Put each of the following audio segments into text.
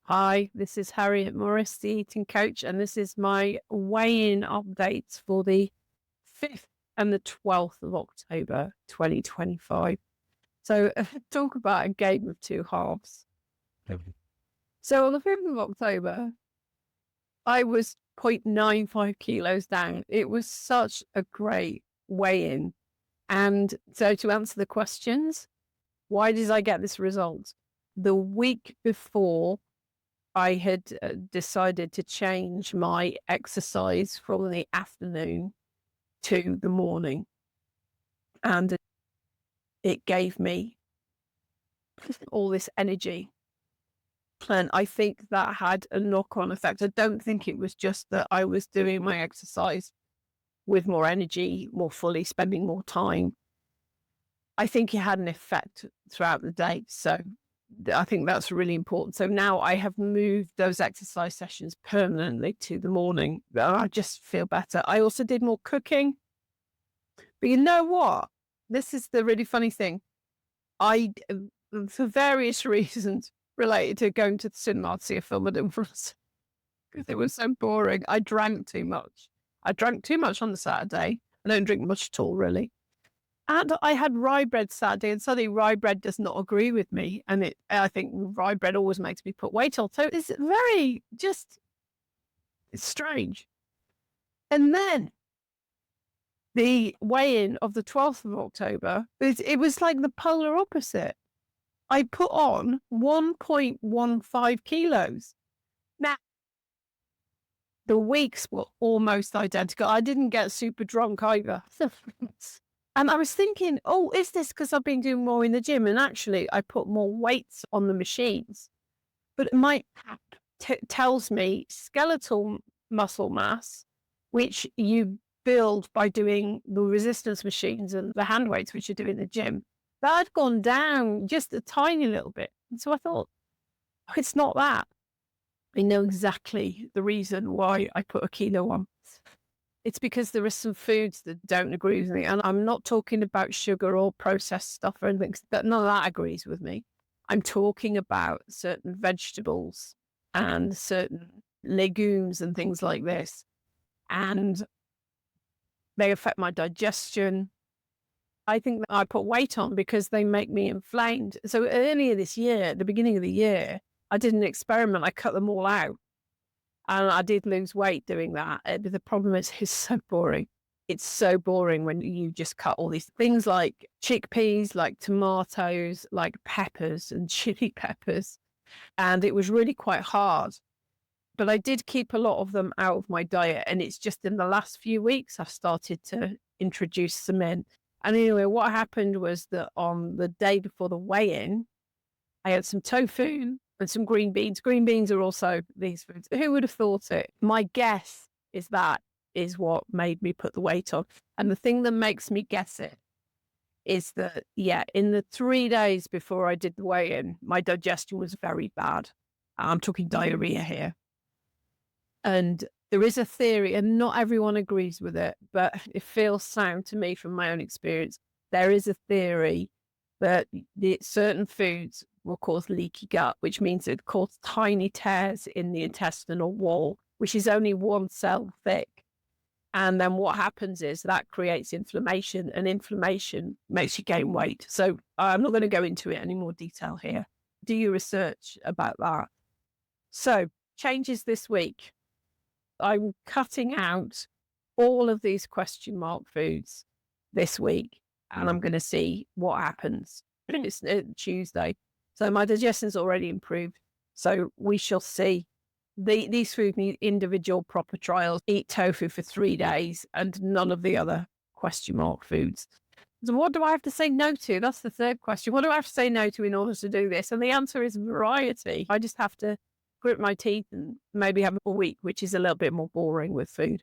Hi, this is Harriet Morris, the eating coach, and this is my weigh-in updates for the 5th and the 12th of October 2025. So talk about a game of two halves. So on the 5th of October, I was 0.95 kilos down. It was such a great weigh-in. And so to answer the questions, why did I get this result? The week before, I had decided to change my exercise from the afternoon to the morning. And it gave me all this energy. And I think that had a knock-on effect. I don't think it was just that I was doing my exercise with more energy, more fully, spending more time. I think it had an effect throughout the day. So I think that's really important. So now I have moved those exercise sessions permanently to the morning. I just feel better. I also did more cooking. But you know what? This is the really funny thing. For various reasons related to going to the cinema to see a film I didn't want, because it was so boring. I drank too much. I drank too much on the Saturday. I don't drink much at all, really. And I had rye bread Saturday, and suddenly rye bread does not agree with me. And I think rye bread always makes me put weight on. So it's it's strange. And then the weigh-in of the 12th of October, it was like the polar opposite. I put on 1.15 kilos. Now, the weeks were almost identical. I didn't get super drunk either. And I was thinking, oh, is this because I've been doing more in the gym? And actually, I put more weights on the machines. But my app tells me skeletal muscle mass, which you build by doing the resistance machines and the hand weights, which you do in the gym, that had gone down just a tiny little bit. And so I thought, oh, it's not that. I know exactly the reason why I put a kilo on. It's because there are some foods that don't agree with me. And I'm not talking about sugar or processed stuff or anything. None of that agrees with me. I'm talking about certain vegetables and certain legumes and things like this. And they affect my digestion. I think that I put weight on because they make me inflamed. So earlier this year, at the beginning of the year, I did an experiment. I cut them all out. And I did lose weight doing that. But the problem is it's so boring. It's so boring when you just cut all these things like chickpeas, like tomatoes, like peppers and chili peppers. And it was really quite hard. But I did keep a lot of them out of my diet. And it's just in the last few weeks, I've started to introduce some in. And anyway, what happened was that on the day before the weigh-in, I had some tofu and some green beans. Green beans are also these foods. Who would have thought it? My guess is that is what made me put the weight on. And the thing that makes me guess it is that, in the 3 days before I did the weigh-in, my digestion was very bad. I'm talking diarrhea here. And there is a theory, and not everyone agrees with it, but it feels sound to me from my own experience. There is a theory that certain foods will cause leaky gut, which means it causes tiny tears in the intestinal wall, which is only one cell thick. And then what happens is that creates inflammation, and inflammation makes you gain weight. So I'm not going to go into it any more detail here. Do your research about that. So changes this week. I'm cutting out all of these question mark foods this week, and I'm going to see what happens. It's Tuesday. So my digestion's already improved. So we shall see. These foods need individual proper trials. Eat tofu for 3 days and none of the other question mark foods. So what do I have to say no to? That's the third question. What do I have to say no to in order to do this? And the answer is variety. I just have to grit my teeth and maybe have a week, which is a little bit more boring with food.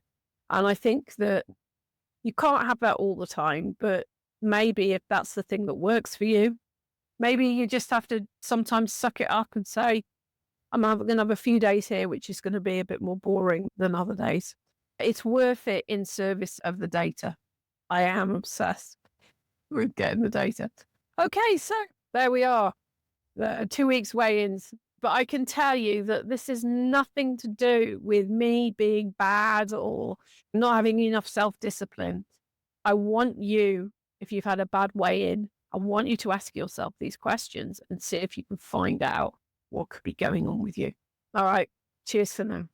And I think that you can't have that all the time, but maybe if that's the thing that works for you, maybe you just have to sometimes suck it up and say, I'm going to have a few days here, which is going to be a bit more boring than other days. It's worth it in service of the data. I am obsessed with getting the data. Okay, so there we are. 2 weeks weigh-ins But I can tell you that this is nothing to do with me being bad or not having enough self-discipline. I want you, if you've had a bad weigh-in, I want you to ask yourself these questions and see if you can find out what could be going on with you. All right. Cheers for now.